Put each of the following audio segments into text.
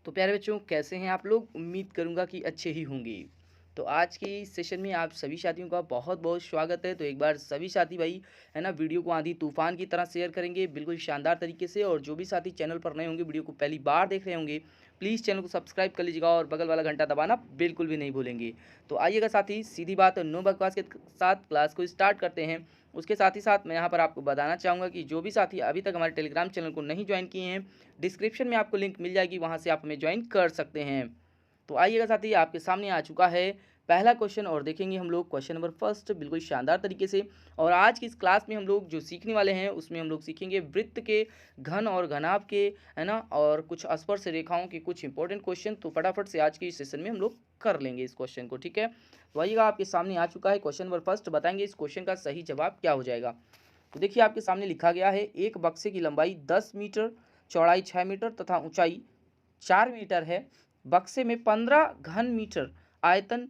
तो प्यारे बच्चों, कैसे हैं आप लोग? उम्मीद करूंगा कि अच्छे ही होंगे। तो आज की सेशन में आप सभी साथियों का बहुत बहुत स्वागत है। तो एक बार सभी साथी भाई है ना, वीडियो को आंधी तूफान की तरह शेयर करेंगे बिल्कुल शानदार तरीके से। और जो भी साथी चैनल पर नए होंगे, वीडियो को पहली बार देख रहे होंगे, प्लीज़ चैनल को सब्सक्राइब कर लीजिएगा और बगल वाला घंटा दबाना बिल्कुल भी नहीं भूलेंगे। तो आइएगा साथी, सीधी बात नो बकवास के साथ क्लास को स्टार्ट करते हैं। उसके साथ ही साथ मैं यहाँ पर आपको बताना चाहूँगा कि जो भी साथी अभी तक हमारे टेलीग्राम चैनल को नहीं ज्वाइन किए हैं, डिस्क्रिप्शन में आपको लिंक मिल जाएगी, वहाँ से आप हमें ज्वाइन कर सकते हैं। तो आइएगा साथी, आपके सामने आ चुका है पहला क्वेश्चन और देखेंगे हम लोग क्वेश्चन नंबर फर्स्ट बिल्कुल शानदार तरीके से। और आज की इस क्लास में हम लोग जो सीखने वाले हैं उसमें हम लोग सीखेंगे वृत्त के घन और घनाभ के, है ना, और कुछ स्पर्श रेखाओं के कुछ इंपॉर्टेंट क्वेश्चन। तो फटाफट से आज की इस सेशन में हम लोग कर लेंगे इस क्वेश्चन को, ठीक है। तो आइएगा, आपके सामने आ चुका है क्वेश्चन नंबर फर्स्ट। बताएंगे इस क्वेश्चन का सही जवाब क्या हो जाएगा। तो देखिए, आपके सामने लिखा गया है, एक बक्से की लंबाई 10 मीटर, चौड़ाई 6 मीटर तथा ऊंचाई 4 मीटर है। बक्से में 15 घन मीटर आयतन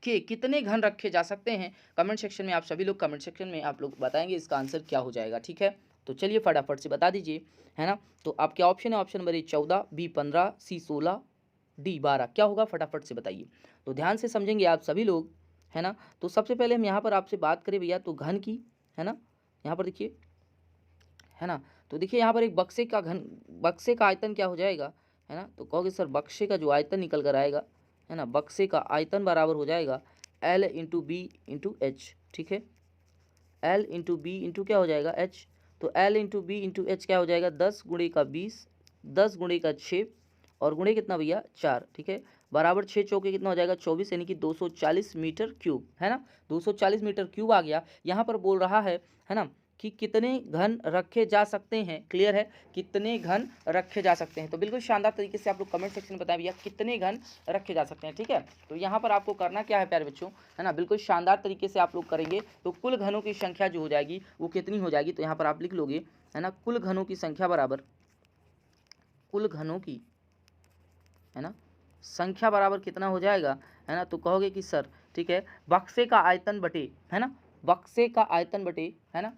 के कितने घन रखे जा सकते हैं? कमेंट सेक्शन में आप सभी लोग कमेंट सेक्शन में आप लोग बताएंगे इसका आंसर क्या हो जाएगा, ठीक है। तो चलिए फटाफट से बता दीजिए, है ना। तो आपके ऑप्शन है, option number A 14, B 15, C 16, D 12। क्या होगा फटाफट से बताइए। तो ध्यान से समझेंगे आप सभी लोग, है ना। तो सबसे पहले हम यहाँ पर आपसे बात करें भैया तो घन की, है ना। यहाँ पर देखिए, है ना। तो देखिए यहाँ पर एक बक्से का आयतन क्या हो जाएगा, है ना। तो कहोगे सर बक्से का जो आयतन निकल कर आएगा, है ना, बक्से का आयतन बराबर हो जाएगा L into B into H, ठीक है। L इंटू बी इंटू क्या हो जाएगा एच। तो L into B into H क्या हो जाएगा, 10 गुणे का 20, 10 गुणे का 6 और गुणे कितना भैया 4, ठीक है। बराबर 6 चौके कितना हो जाएगा 24, यानी कि 240 मीटर क्यूब, है ना। 240 मीटर क्यूब आ गया। यहाँ पर बोल रहा है ना, कि कितने घन रखे जा सकते हैं। क्लियर है, कितने घन रखे जा सकते हैं। तो बिल्कुल शानदार तरीके से आप लोग कमेंट सेक्शन में बताएं भैया कितने घन रखे जा सकते हैं, ठीक है। तो यहाँ पर आपको करना क्या है प्यारे बच्चों, है ना, बिल्कुल शानदार तरीके से आप लोग करेंगे तो कुल घनों की संख्या जो हो जाएगी वो कितनी हो जाएगी। तो यहाँ पर आप लिख लोगे, है ना, कुल घनों की संख्या बराबर, कुल घनों की, है ना, संख्या बराबर कितना हो जाएगा, है ना। तो कहोगे कि सर ठीक है, बक्से का आयतन बटे, है ना, बक्से का आयतन बटे, है ना,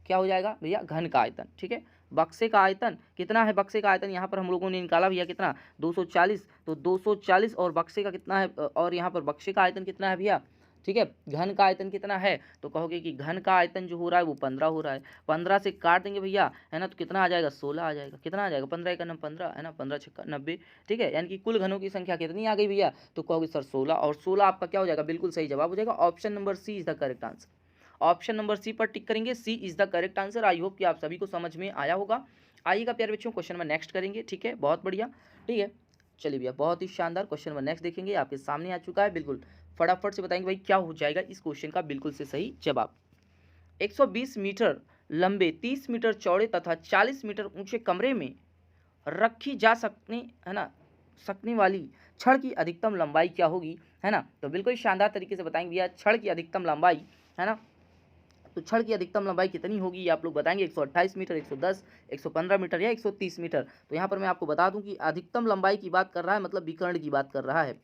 क्या हो जाएगा भैया घन का आयतन, ठीक है। बक्से का आयतन कितना है, बक्से का आयतन यहाँ पर हम लोगों ने निकाला भैया कितना 240। तो 240 और बक्से का कितना है, और यहाँ पर बक्से का आयतन कितना है भैया, ठीक है। घन का आयतन कितना है, तो कहोगे कि घन का आयतन जो हो रहा है वो 15 हो रहा है। 15 से काट देंगे भैया, है ना, तो कितना आ जाएगा 16 आ जाएगा। कितना आ जाएगा 15 का 15, है ना, 15 छक्का 90, ठीक है। यानी कि कुल घनों की संख्या कितनी आ गई भैया, तो कहोगे सर 16, और 16 आपका क्या हो जाएगा, बिल्कुल सही जवाब हो जाएगा। Option number C is the correct answer. Option number C पर टिक करेंगे, C is the correct answer. I hope कि आप सभी को समझ में आया होगा। आइएगा प्यारे बच्चों, क्वेश्चन में नेक्स्ट करेंगे, ठीक है, बहुत बढ़िया, ठीक है। चलिए भैया, बहुत ही शानदार क्वेश्चन में नेक्स्ट देखेंगे, आपके सामने आ चुका है। बिल्कुल फटाफट से बताएंगे भाई क्या हो जाएगा इस क्वेश्चन का बिल्कुल से सही जवाब। 120 मीटर लंबे, 30 मीटर चौड़े तथा 40 मीटर ऊंचे कमरे में रखी जा सकने, है ना, सकने वाली छड़ की अधिकतम लंबाई क्या होगी, है ना। तो बिल्कुल शानदार तरीके से बताएंगे भैया छड़ की अधिकतम लंबाई, है ना। तो छड़ की अधिकतम लंबाई कितनी होगी ये आप लोग बताएंगे, 128 मीटर, 110, 115 मीटर या 130 मीटर। तो यहाँ पर मैं आपको बता दूं कि अधिकतम लंबाई की बात कर रहा है, मतलब विकर्ण की बात कर रहा है।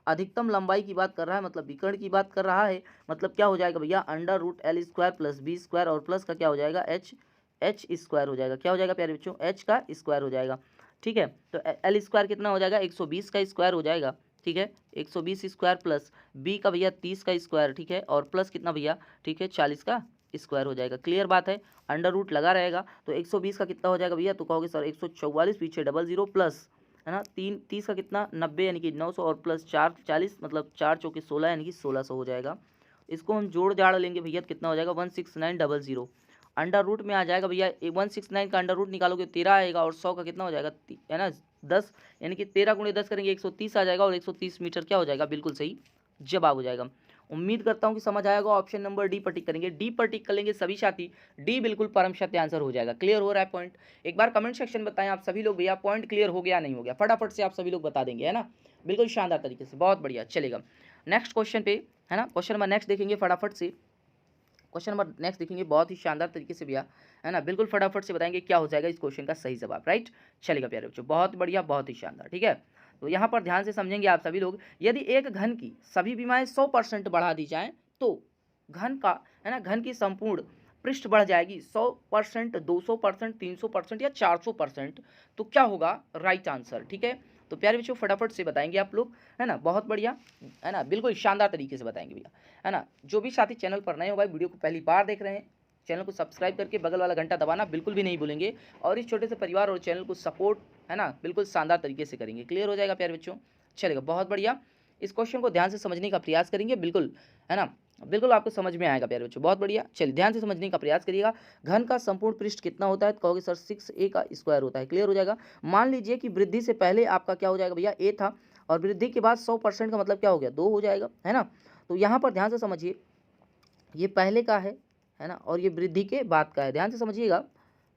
अधिकतम लंबाई की बात कर रहा है मतलब विकर्ण की बात कर रहा है। मतलब क्या हो जाएगा भैया, under root L square plus B square और प्लस का क्या हो जाएगा एच, एच स्क्वायर हो जाएगा। क्या हो जाएगा प्यारे बच्चों, एच का स्क्वायर हो जाएगा, ठीक है। तो एल स्क्वायर कितना हो जाएगा, 120 का स्क्वायर हो जाएगा, ठीक है। 120 स्क्वायर प्लस बी का भैया 30 का स्क्वायर, ठीक है, और प्लस कितना भैया, ठीक है, 40 का स्क्वायर हो जाएगा। क्लियर बात है, अंडर रूट लगा रहेगा। तो 120 का कितना हो जाएगा भैया, तो कहोगे सर 144, पीछे डबल जीरो प्लस, है ना, 30 का कितना 90, यानी कि 900 और प्लस 4 40, मतलब 4 चौके 16, यानी कि 1600 हो जाएगा। इसको हम जोड़ जाड़ लेंगे भैया, कितना हो जाएगा 16900। अंडर रूट में आ जाएगा भैया 169 का अंडर रूट निकालोगे 13 आएगा, और 100 का कितना हो जाएगा, है ना, 10, यानी कि 13 गुणे 10 करेंगे 130 आ जाएगा, और 130 मीटर क्या हो जाएगा, बिल्कुल सही जवाब हो जाएगा। उम्मीद करता हूं कि समझ आएगा। ऑप्शन नंबर डी पर टिक करेंगे, डी पर टिक कर लेंगे सभी साथी, डी बिल्कुल परम सत्य आंसर हो जाएगा। क्लियर हो रहा है पॉइंट, एक बार कमेंट सेक्शन में बताएं आप सभी लोग भैया पॉइंट क्लियर हो गया नहीं हो गया, फटाफट से आप सभी लोग बता देंगे, है ना, बिल्कुल शानदार तरीके से, बहुत बढ़िया। चलेगा नेक्स्ट क्वेश्चन पे, है ना, क्वेश्चन नंबर नेक्स्ट देखेंगे फटाफट से। क्वेश्चन नंबर नेक्स्ट देखेंगे बहुत ही शानदार तरीके से भैया, है ना, बिल्कुल फटाफट से बताएंगे क्या हो जाएगा इस क्वेश्चन का सही जवाब, राइट। चलेगा प्यारे बच्चों, बहुत बढ़िया, बहुत ही शानदार, ठीक है। तो यहाँ पर ध्यान से समझेंगे आप सभी लोग, यदि एक घन की सभी विमाएं 100% बढ़ा दी जाएं तो घन का, है ना, घन की संपूर्ण पृष्ठ बढ़ जाएगी 100%, 200%, 300% या 400%, तो क्या होगा राइट आंसर। ठीक है, तो प्यारे बच्चों फटाफट से बताएंगे आप लोग, है ना, बहुत बढ़िया, है ना, बिल्कुल शानदार तरीके से बताएंगे भैया, है ना। जो भी साथी चैनल पर नए हो भाई, वीडियो को पहली बार देख रहे हैं, चैनल को सब्सक्राइब करके बगल वाला घंटा दबाना बिल्कुल भी नहीं भूलेंगे, और इस छोटे से परिवार और चैनल को सपोर्ट, है ना, बिल्कुल शानदार तरीके से करेंगे। क्लियर हो जाएगा प्यारे बच्चों, चलेगा, बहुत बढ़िया। इस क्वेश्चन को ध्यान से समझने का प्रयास करेंगे, बिल्कुल, है ना, बिल्कुल आपको समझ में आएगा प्यारे बच्चों, बहुत बढ़िया। चलिए ध्यान से समझने का प्रयास करिएगा। घन का संपूर्ण पृष्ठ कितना होता है, तो कहोगे सर 6a का स्क्वायर होता है। क्लियर हो जाएगा। मान लीजिए कि वृद्धि से पहले आपका क्या हो जाएगा भैया, a था, और वृद्धि के बाद 100% का मतलब क्या हो गया, 2 हो जाएगा, है ना। तो यहाँ पर ध्यान से समझिए, ये पहले का है ना, और ये वृद्धि के बाद का है, ध्यान से समझिएगा,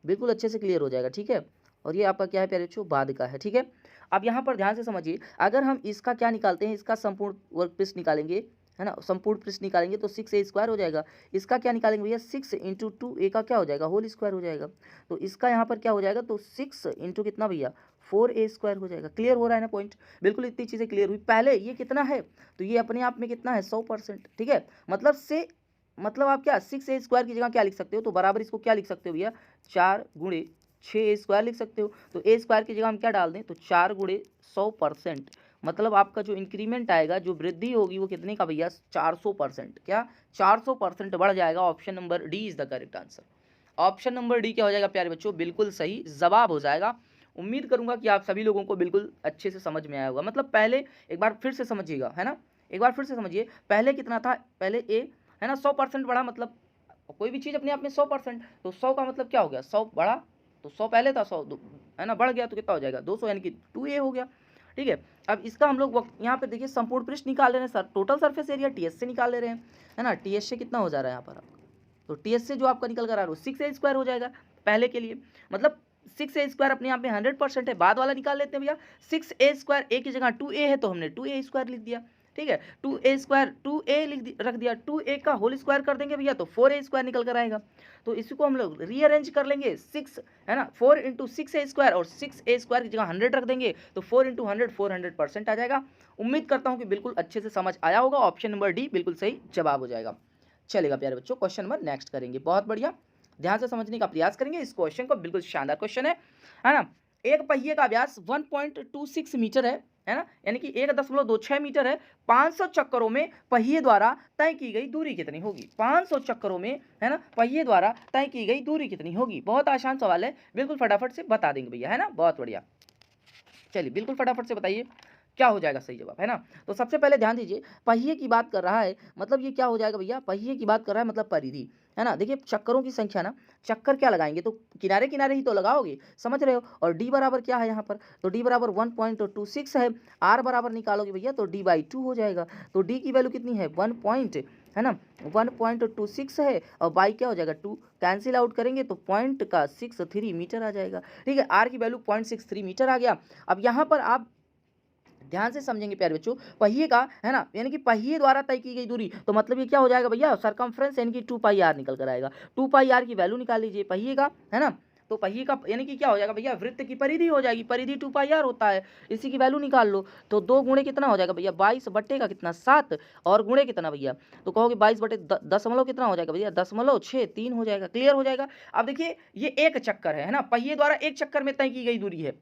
बिल्कुल अच्छे से क्लियर हो जाएगा। ठीक है, और ये आपका क्या है प्यारे बच्चों, बाद का है। ठीक है, अब यहाँ पर ध्यान से समझिए, अगर हम इसका क्या निकालते हैं, इसका संपूर्ण वर्ग पृष्ठ निकालेंगे, है ना, संपूर्ण पृष्ठ निकालेंगे तो 6a स्क्वायर हो जाएगा। इसका क्या निकालेंगे भैया, 6 इंटू 2a का क्या हो जाएगा, होल स्क्वायर हो जाएगा। तो इसका यहाँ पर क्या हो जाएगा, तो 6 इंटू कितना भैया, 4a स्क्वायर हो जाएगा। क्लियर हो रहा है ना पॉइंट, बिल्कुल इतनी चीज़ें क्लियर हुई। पहले ये कितना है, तो ये अपने आप में कितना है, 100%। ठीक है, मतलब आप क्या 6a स्क्वायर की जगह क्या लिख सकते हो, तो बराबर इसको क्या लिख सकते हो भैया, 4 गुणे 6a स्क्वायर लिख सकते हो। तो a स्क्वायर की जगह हम क्या डाल दें, तो 4 गुणे 100%, मतलब आपका जो इंक्रीमेंट आएगा, जो वृद्धि होगी वो कितने का भैया, 400%। क्या 400% बढ़ जाएगा। Option number D is the correct answer. Option number D क्या हो जाएगा प्यारे बच्चों, बिल्कुल सही जवाब हो जाएगा। उम्मीद करूंगा कि आप सभी लोगों को बिल्कुल अच्छे से समझ में आया होगा। मतलब पहले एक बार फिर से समझिएगा, है ना, एक बार फिर से समझिए, पहले कितना था, पहले ए, है ना, 100% बढ़ा, मतलब कोई भी चीज़ अपने आप में 100%, तो 100 का मतलब क्या हो गया, 100 बढ़ा, तो 100 पहले था, 100 है ना, बढ़ गया तो कितना हो जाएगा, 200, यानी कि 2a हो गया। ठीक है, अब इसका हम लोग यहाँ पे देखिए संपूर्ण पृष्ठ निकाल ले रहे हैं sir, total surface area TS से निकाल ले रहे हैं, है ना। टीएस से कितना हो जा रहा है यहाँ पर आपका, तो टीएस से जो आपका निकल कर आ रहा है 6a स्क्वायर हो जाएगा पहले के लिए, मतलब 6a स्क्वायर अपने आप में 100% है। बाद वाला निकाल लेते हैं भैया, 6a स्क्वायर a की जगह 2a है तो हमने 2a स्क्वायर लिख दिया। ठीक है, 2a स्क्वायर 2a रख दिया, 2a का होल स्क्वायर कर देंगे भैया तो 4a स्क्वायर निकल कर आएगा। तो इसी को हम लोग रीअरेंज कर लेंगे, 6 है ना, 4 इंटू 6a स्क्वायर, और 6a स्क्वायर की जगह 100 रख देंगे तो 4 इंटू 100 400% आ जाएगा। उम्मीद करता हूँ कि बिल्कुल अच्छे से समझ आया होगा। ऑप्शन नंबर डी बिल्कुल सही जवाब हो जाएगा। चलेगा प्यारे बच्चों, क्वेश्चन नंबर नेक्स्ट करेंगे, बहुत बढ़िया, ध्यान से समझने का प्रयास करेंगे इस क्वेश्चन को, बिल्कुल शानदार क्वेश्चन है ना। एक पहिए का व्यास 1.26 मीटर है ना, यानी कि 1.26 मीटर है। 500 चक्करों में पहिए द्वारा तय की गई दूरी कितनी होगी, 500 चक्करों में, है ना, पहिए द्वारा तय की गई दूरी कितनी होगी। बहुत आसान सवाल है, बिल्कुल फटाफट से बता देंगे भैया, है ना, बहुत बढ़िया। चलिए बिल्कुल फटाफट से बताइए क्या हो जाएगा सही जवाब, है ना। तो सबसे पहले ध्यान दीजिए, पहिए की बात कर रहा है, मतलब ये क्या हो जाएगा भैया, पहिए की बात कर रहा है मतलब परिधि, है ना। देखिए चक्करों की संख्या ना, चक्कर क्या लगाएंगे तो किनारे किनारे ही तो लगाओगे, समझ रहे हो। और डी बराबर क्या है यहाँ पर, तो डी बराबर 1.26 है। आर बराबर निकालोगे भैया तो d/2 हो जाएगा। तो डी की वैल्यू कितनी है, 1 है ना, 1.26 है, और बाई क्या हो जाएगा 2, कैंसिल आउट करेंगे तो पॉइंट का 63 मीटर आ जाएगा। ठीक है, आर की वैल्यू 0.63 मीटर आ गया। अब यहाँ पर आप ध्यान से समझेंगे प्यारे बच्चों, पहिए का, है ना, यानी कि पहिए द्वारा तय की गई दूरी, तो मतलब ये क्या हो जाएगा भैया, सरकमफ्रेंस, यानी कि 2πr निकल कर आएगा। 2πr की वैल्यू निकाल लीजिए पहिए का, है ना। तो पहिए का यानी कि क्या हो जाएगा भैया, वृत्त की परिधि हो जाएगी, परिधि 2πr होता है, इसी की वैल्यू निकाल लो। तो 2 गुणे कितना हो जाएगा भैया, 22 बट्टे का कितना 7, और गुणे कितना भैया, तो कहोगे 22 बटे दशमलव कितना हो जाएगा भैया, 0.63 हो जाएगा। क्लियर हो जाएगा। अब देखिए ये एक चक्कर है ना, पहिए द्वारा एक चक्कर में तय की गई दूरी है।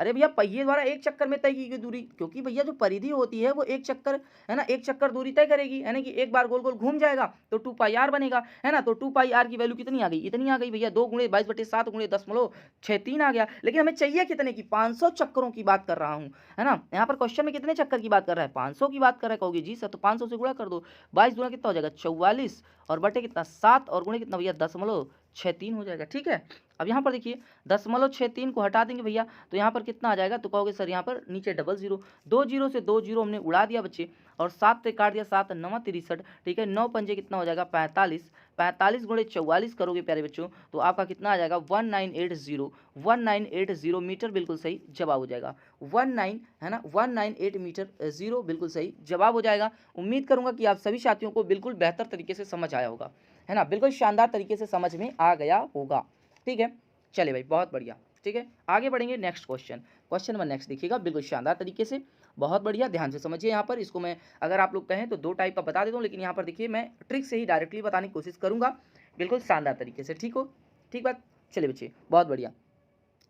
अरे भैया पहिए द्वारा एक चक्कर में तय की गई दूरी, क्योंकि भैया जो परिधि होती है वो एक चक्कर, है ना, एक चक्कर दूरी तय करेगी, है ना, कि एक बार गोल गोल घूम जाएगा तो 2πr बनेगा, है ना। तो 2πr की वैल्यू कितनी आ गई, इतनी आ गई भैया, 2 गुणे 22/7 गुणे 0.63 आ गया। लेकिन हमें चाहिए कितने की, 500 चक्करों की बात कर रहा हूँ, है ना। यहाँ पर क्वेश्चन में कितने चक्कर की बात कर रहा है, 500 की बात कर रहा है। कहोगे जी सर तो 500 से गुणा कर दो, 22 गुणा कितना हो जाएगा 44, और बटे कितना 7, और गुणे कितना भैया 0.63 हो जाएगा। ठीक है, अब यहाँ पर देखिए 0.63 को हटा देंगे भैया तो यहाँ पर कितना आ जाएगा, तो कहोगे सर यहाँ पर नीचे डबल जीरो, 2 जीरो से 2 जीरो हमने उड़ा दिया बच्चे, और 7 से काट दिया, 7 9 63। ठीक है, 9 पंजे कितना हो जाएगा 45, 45 गुणे 44 करोगे प्यारे बच्चों तो आपका कितना आ जाएगा 1980 मीटर, बिल्कुल सही जवाब हो जाएगा। 19 है ना, 198 मीटर 0 बिल्कुल सही जवाब हो जाएगा। उम्मीद करूंगा कि आप सभी साथियों को बिल्कुल बेहतर तरीके से समझ आया होगा, है ना, बिल्कुल शानदार तरीके से समझ में आ गया होगा। ठीक है, चलिए भाई बहुत बढ़िया। ठीक है, आगे बढ़ेंगे नेक्स्ट क्वेश्चन नंबर नेक्स्ट देखिएगा, बिल्कुल शानदार तरीके से, बहुत बढ़िया, ध्यान से समझिए। यहाँ पर इसको मैं अगर आप लोग कहें तो 2 टाइप का बता देता हूँ, लेकिन यहाँ पर देखिए मैं ट्रिक से ही डायरेक्टली बताने की कोशिश करूँगा। बिल्कुल शानदार तरीके से, ठीक हो, ठीक बात। चलिए बच्चे बहुत बढ़िया।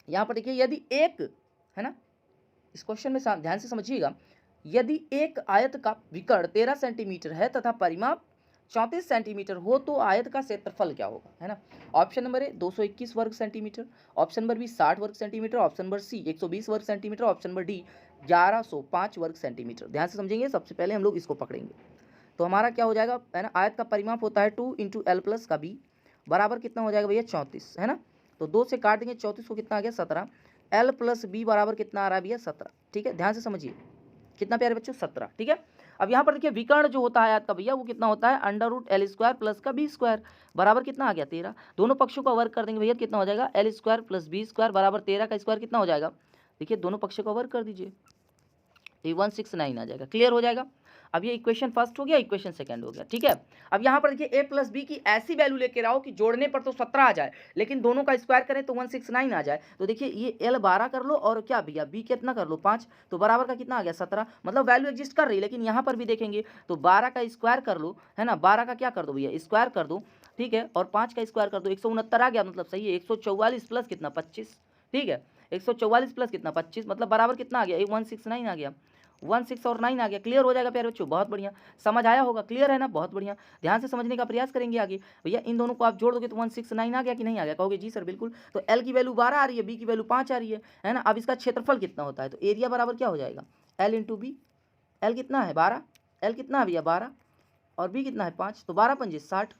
यहाँ पर देखिए यदि एक, है ना, इस क्वेश्चन में ध्यान से समझिएगा, यदि एक आयत का विकर्ण 13 सेंटीमीटर है तथा परिमाप 34 सेंटीमीटर हो तो आयत का क्षेत्रफल क्या होगा, है ना। ऑप्शन नंबर ए 221 वर्ग सेंटीमीटर, ऑप्शन नंबर बी 60 वर्ग सेंटीमीटर, ऑप्शन नंबर सी 120 वर्ग सेंटीमीटर, ऑप्शन नंबर डी 1105 वर्ग सेंटीमीटर। ध्यान से समझेंगे, सबसे पहले हम लोग इसको पकड़ेंगे। तो हमारा क्या हो जाएगा, है ना, आयत का परिमाप होता है 2 इंटू एल प्लस का बी बराबर कितना हो जाएगा भैया 34, है ना। तो 2 से काट देंगे, 34 को कितना आ गया 17, एल प्लस बी बराबर कितना आ रहा है भैया 17, ठीक है। ध्यान से समझिए, कितना प्यारे बच्चों 17, ठीक है। अब यहाँ पर देखिए विकर्ण जो होता है आयत का भैया वो कितना होता है under root L square plus का बी स्क्वायर बराबर कितना आ गया 13। दोनों पक्षों का वर्ग कर देंगे भैया, कितना हो जाएगा L square plus B square बराबर 13 का स्क्वायर कितना हो जाएगा, देखिए दोनों पक्षों का वर्ग कर दीजिए, ये 169 आ जाएगा, क्लियर हो जाएगा। अब ये इक्वेशन फर्स्ट हो गया, इक्वेशन सेकंड हो गया, ठीक है। अब यहाँ पर देखिए ए प्लस बी की ऐसी वैल्यू लेके आओ कि जोड़ने पर तो 17 आ जाए, लेकिन दोनों का स्क्वायर करें तो 169 आ जाए। तो देखिए ये एल 12 कर लो और क्या भैया बी कितना कर लो 5, तो बराबर का कितना आ गया 17, मतलब वैल्यू एग्जिस्ट कर रही है। लेकिन यहाँ पर भी देखेंगे तो 12 का स्क्वायर कर लो, है ना, 12 का क्या कर दो भैया स्क्वायर कर दो, ठीक है, और 5 का स्क्वायर कर दो, 169 आ गया, मतलब सही है 144 प्लस कितना 25, ठीक है, 144 प्लस कितना 25, मतलब बराबर कितना आ गया 169 आ गया, 16 और 9 आ गया, क्लियर हो जाएगा प्यारे बच्चों, बहुत बढ़िया, समझ आया होगा, क्लियर है ना, बहुत बढ़िया। ध्यान से समझने का प्रयास करेंगे आगे। भैया इन दोनों को आप जोड़ दोगे तो 169 आ गया कि नहीं आ गया, कहोगे जी सर बिल्कुल। तो एल की वैल्यू 12 आ रही है, बी की वैल्यू 5 आ रही है ना। अब इसका क्षेत्रफल कितना होता है, तो एरिया बराबर क्या हो जाएगा एल इंटू बी, एल कितना है 12, एल कितना है भैया 12 और बी कितना है 5, तो 12 पंजे 60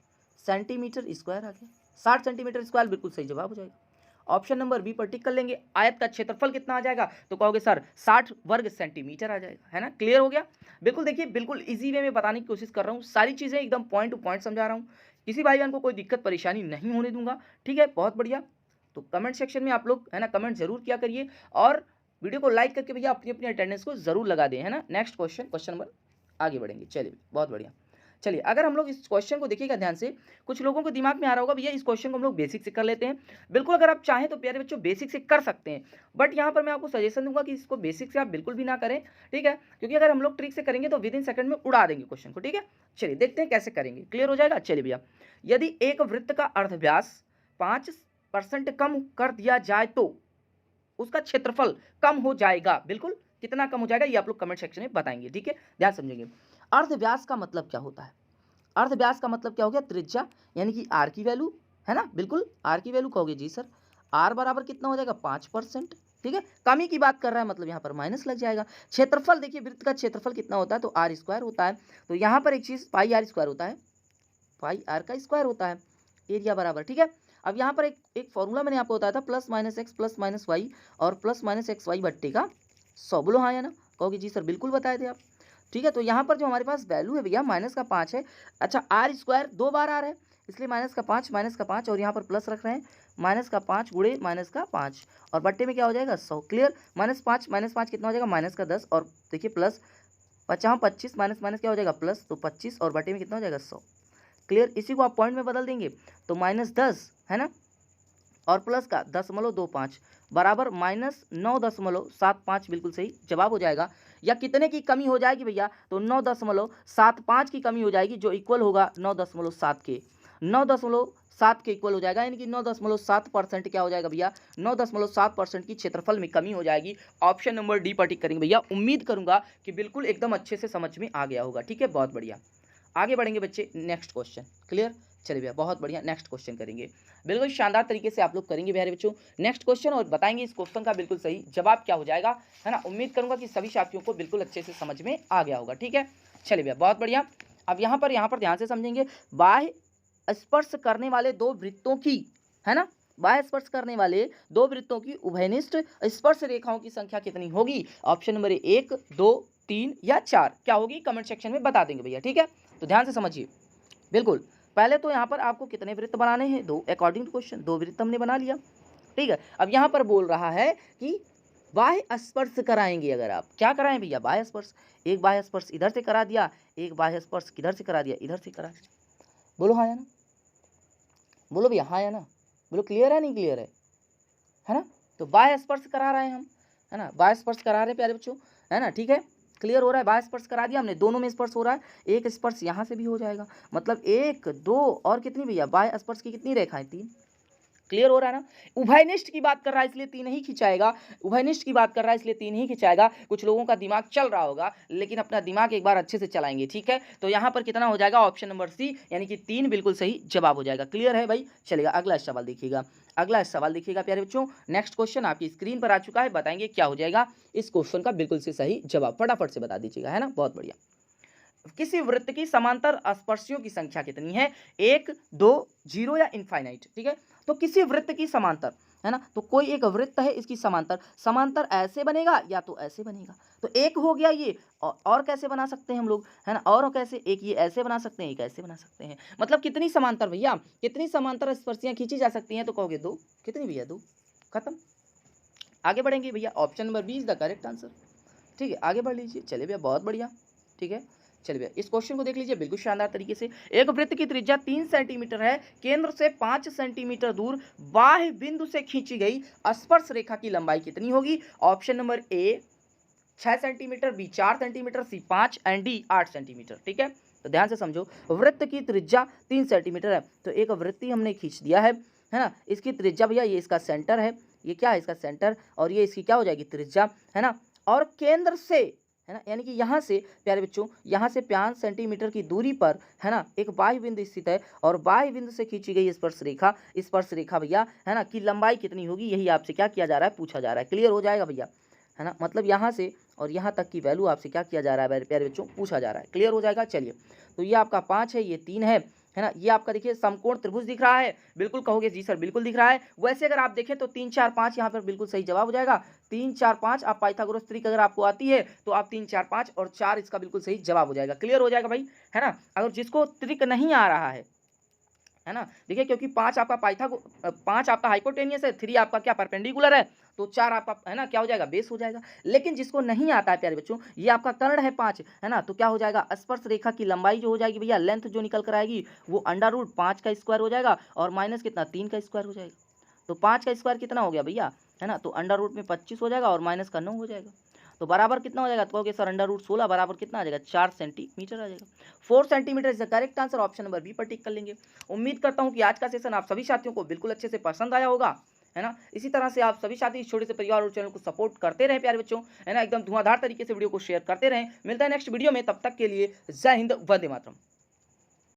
सेंटीमीटर स्क्वायर आ गया, 60 सेंटीमीटर स्क्वायर बिल्कुल सही जवाब हो जाएगा। ऑप्शन नंबर बी पर टिक कर लेंगे। आयत का क्षेत्रफल कितना आ जाएगा, तो कहोगे सर 60 वर्ग सेंटीमीटर आ जाएगा, है ना, क्लियर हो गया। बिल्कुल देखिए बिल्कुल इजी वे में बताने की कोशिश कर रहा हूँ, सारी चीज़ें एकदम पॉइंट टू पॉइंट समझा रहा हूँ, किसी भाई बहन को कोई दिक्कत परेशानी नहीं होने दूंगा, ठीक है, बहुत बढ़िया। तो कमेंट सेक्शन में आप लोग, है ना, कमेंट जरूर किया करिए और वीडियो को लाइक करके भैया अपनी अपनी अटेंडेंस को जरूर लगा दें, है ना। नेक्स्ट क्वेश्चन नंबर आगे बढ़ेंगे, चलिए बहुत बढ़िया। चलिए अगर हम लोग इस क्वेश्चन को देखिएगा ध्यान से, कुछ लोगों को दिमाग में आ रहा होगा भैया इस क्वेश्चन को हम लोग बेसिक से कर लेते हैं। बिल्कुल अगर आप चाहें तो प्यारे बच्चों बेसिक से कर सकते हैं, बट यहाँ पर मैं आपको सजेशन दूंगा कि इसको बेसिक से आप बिल्कुल भी ना करें, ठीक है, क्योंकि अगर हम लोग ट्रिक से करेंगे तो विद इन सेकंड में उड़ा देंगे क्वेश्चन को, ठीक है। चलिए देखते हैं कैसे करेंगे, क्लियर हो जाएगा। चलिए भैया, यदि एक वृत्त का अर्धव्यास 5% कम कर दिया जाए तो उसका क्षेत्रफल कम हो जाएगा, बिल्कुल कितना कम हो जाएगा ये आप लोग कमेंट सेक्शन में बताएंगे, ठीक है, ध्यान समझेंगे। अर्धव्यास का मतलब क्या होता है, अर्धव्यास का मतलब क्या हो गया त्रिज्या, यानी कि आर की वैल्यू, है ना, बिल्कुल आर की वैल्यू कहोगे जी सर, आर बराबर कितना हो जाएगा 5%, ठीक है, कमी की बात कर रहा है मतलब यहाँ पर माइनस लग जाएगा। क्षेत्रफल देखिए वृत्त का क्षेत्रफल कितना होता है, तो आर स्क्वायर होता है, तो यहाँ पर एक चीज पाई आर स्क्वायर होता है, पाई आर का स्क्वायर होता है, एरिया बराबर, ठीक है। अब यहाँ पर एक फॉर्मूला मैंने आपको बताया था plus minus X plus minus Y और प्लस माइनस एक्स वाई बट्टे का 100, बोलो हाँ या ना, कहोगे जी सर बिल्कुल बताए थे आप, ठीक है। तो यहाँ पर जो हमारे पास वैल्यू है भैया माइनस का 5 है, अच्छा आर स्क्वायर 2 बार आ रहा है इसलिए माइनस का 5 और यहाँ पर प्लस रख रहे हैं, -5 गुणे -5 और बट्टे में क्या हो जाएगा 100, क्लियर। -5 कितना हो जाएगा -10 और देखिए प्लस 25 माइनस माइनस क्या हो जाएगा प्लस, तो 25 और बट्टे में कितना हो जाएगा 100, क्लियर। इसी को आप पॉइंट में बदल देंगे तो -10 है ना और प्लस का 0.25 बराबर -9.75, बिल्कुल सही जवाब हो जाएगा। या कितने की कमी हो जाएगी भैया, तो 9.75 की कमी हो जाएगी जो इक्वल होगा 9.7 के, 9.7 के इक्वल हो जाएगा, यानी कि 9.7% क्या हो जाएगा भैया 9.7% की क्षेत्रफल में कमी हो जाएगी। ऑप्शन नंबर डी पर टिक करेंगे भैया, उम्मीद करूंगा कि बिल्कुल एकदम अच्छे से समझ में आ गया होगा, ठीक है, बहुत बढ़िया। आगे बढ़ेंगे बच्चे, नेक्स्ट क्वेश्चन, क्लियर। चलिए भैया बहुत बढ़िया, नेक्स्ट क्वेश्चन करेंगे, बिल्कुल शानदार तरीके से आप लोग करेंगे प्यारे बच्चों नेक्स्ट क्वेश्चन और बताएंगे इस क्वेश्चन का बिल्कुल सही जवाब क्या हो जाएगा, है ना। उम्मीद करूंगा कि सभी साथियों को बिल्कुल अच्छे से समझ में आ गया होगा, ठीक है। चलिए भैया बहुत बढ़िया। अब यहाँ पर ध्यान से समझेंगे, बाह्य स्पर्श करने वाले दो वृत्तों की, है ना, बाह्य स्पर्श करने वाले दो वृत्तों की उभयनिष्ठ स्पर्श रेखाओं की संख्या कितनी होगी। ऑप्शन नंबर 1, 2, 3 या 4 क्या होगी, कमेंट सेक्शन में बता देंगे भैया, ठीक है। तो ध्यान से समझिए, बिल्कुल पहले तो यहाँ पर आपको कितने वृत्त बनाने हैं, 2, अकॉर्डिंग टू क्वेश्चन 2 वृत्त हमने बना लिया, ठीक है। अब यहाँ पर बोल रहा है कि बाह्य स्पर्श कराएंगे, अगर आप क्या कराएं भैया बाह्य स्पर्श, एक बाह्य स्पर्श इधर से करा दिया, एक बाह्य स्पर्श किधर से करा दिया, इधर से करा दिया, बोलो हाँ या ना, बोलो भैया हाँ या ना, बोलो क्लियर है नहीं क्लियर है ना। तो बाह्य स्पर्श करा रहे हैं हम, है ना, बाह्य स्पर्श करा रहे हैं प्यारे बच्चों, है ना, ठीक है, क्लियर हो रहा है? बाह्य स्पर्श करा दिया हमने, दोनों में स्पर्श हो रहा है, एक स्पर्श यहाँ से भी हो जाएगा, मतलब 1 2 और कितनी भैया बाह्य स्पर्श की कितनी रेखाएं? 3। क्लियर हो रहा है ना? उभयनिष्ठ की बात कर रहा है इसलिए 3 ही खिंचाएगा, उभयनिष्ठ की बात कर रहा है इसलिए 3 ही खिंचाएगा। कुछ लोगों का दिमाग चल रहा होगा, लेकिन अपना दिमाग एक बार अच्छे से चलाएंगे, ठीक है? तो यहाँ पर कितना हो जाएगा? ऑप्शन नंबर सी यानी कि 3 बिल्कुल सही जवाब हो जाएगा। क्लियर है भाई? चलेगा, अगला सवाल देखिएगा, अगला सवाल देखिएगा प्यारे बच्चों। नेक्स्ट क्वेश्चन आपकी स्क्रीन पर आ चुका है, बताएंगे क्या हो जाएगा इस क्वेश्चन का बिल्कुल से सही जवाब, फटाफट से बता दीजिएगा, है ना? बहुत बढ़िया। किसी वृत्त की समांतर स्पर्शियों की संख्या कितनी है? 1 2 0 या इनफाइनाइट, ठीक है? तो किसी वृत्त की समांतर, है ना, तो कोई एक वृत्त है, इसकी समांतर, समांतर ऐसे बनेगा या तो ऐसे बनेगा, तो एक हो गया ये, और कैसे बना सकते हैं हम लोग, है ना? और कैसे? एक ये ऐसे बना सकते हैं, एक ऐसे बना सकते हैं, मतलब कितनी समांतर भैया, कितनी समांतर स्पर्शियां खींची जा सकती हैं? तो कहोगे 2। कितनी भैया? 2। खत्म। आगे बढ़ेंगे भैया, option number B is the correct answer, ठीक है? आगे बढ़ लीजिए, चलिए भैया, बहुत बढ़िया, ठीक है? चलिए भैया, इस क्वेश्चन को देख लीजिए बिल्कुल शानदार तरीके से। एक वृत्त की त्रिज्या 3 सेंटीमीटर है, केंद्र से 5 सेंटीमीटर दूर बाह्य बिंदु से खींची गई स्पर्श रेखा की लंबाई कितनी होगी? Option number A 6 centimetre, B 4 centimetre, C 5 and D 8 centimetre, ठीक है? तो ध्यान से समझो, वृत्त की त्रिज्या 3 सेंटीमीटर है, तो एक वृत्ति हमने खींच दिया है ना? इसकी त्रिज्या भैया, ये इसका सेंटर है, ये क्या है? इसका सेंटर, और ये इसकी क्या हो जाएगी? त्रिज्या, है ना? और केंद्र से, है ना, यानी कि यहाँ से प्यारे बच्चों, यहाँ से 5 सेंटीमीटर की दूरी पर, है ना, एक बाह्य बिंदु स्थित है, और बाह्य बिंदु से खींची गई स्पर्श रेखा भैया, है ना, की लंबाई कितनी होगी? यही आपसे क्या किया जा रहा है? पूछा जा रहा है। क्लियर हो जाएगा भैया, है ना? मतलब यहाँ से और यहाँ तक की वैल्यू आपसे क्या किया जा रहा है प्यारे बच्चों? पूछा जा रहा है। क्लियर हो जाएगा? चलिए, तो ये आपका 5 है, ये 3 है ना? ये आपका देखिए समकोण त्रिभुज दिख रहा है, बिल्कुल कहोगे जी सर बिल्कुल दिख रहा है। वैसे अगर आप देखें तो 3 4 5 यहाँ पर बिल्कुल सही जवाब हो जाएगा। 3 4 5 आप पाइथागोरस ट्रिक अगर आपको आती है तो आप 3 4 5 और 4 इसका बिल्कुल सही जवाब हो जाएगा। क्लियर हो जाएगा भाई, है ना? अगर जिसको ट्रिक नहीं आ रहा है ना, देखिए, क्योंकि 5 आपका 5 आपका हाइपोटेनियस है, 3 आपका क्या परपेंडिकुलर है, तो 4 आपका, है ना, क्या हो जाएगा? बेस हो जाएगा। लेकिन जिसको नहीं आता है प्यारे बच्चों, ये आपका कर्ण है 5, है ना, तो क्या हो जाएगा? स्पर्श रेखा की लंबाई जो हो जाएगी भैया, लेंथ जो निकल कर आएगी, वो √5 का स्क्वायर हो जाएगा, और माइनस कितना? 3 का स्क्वायर हो जाएगा। तो 5 का स्क्वायर कितना हो गया भैया, है ना? तो अंडर रूट में 25 हो जाएगा, और माइनस का 9 हो जाएगा, तो बराबर कितना हो जाएगा? तो कहोगे सर √16 बराबर कितना आ जाएगा? 4 सेंटीमीटर आ जाएगा। 4 centimetre is the correct answer, option number B पर टिक कर लेंगे। उम्मीद करता हूं कि आज का सेशन आप सभी साथियों को बिल्कुल अच्छे से पसंद आया होगा, है ना? इसी तरह से आप सभी साथी इस छोटे से परिवार और चैनल को सपोर्ट करते रहें प्यारे बच्चों, है ना? एकदम धुआंधार तरीके से वीडियो को शेयर करते रहें। मिलता है नेक्स्ट वीडियो में, तब तक के लिए जय हिंद, वंदे मातरम।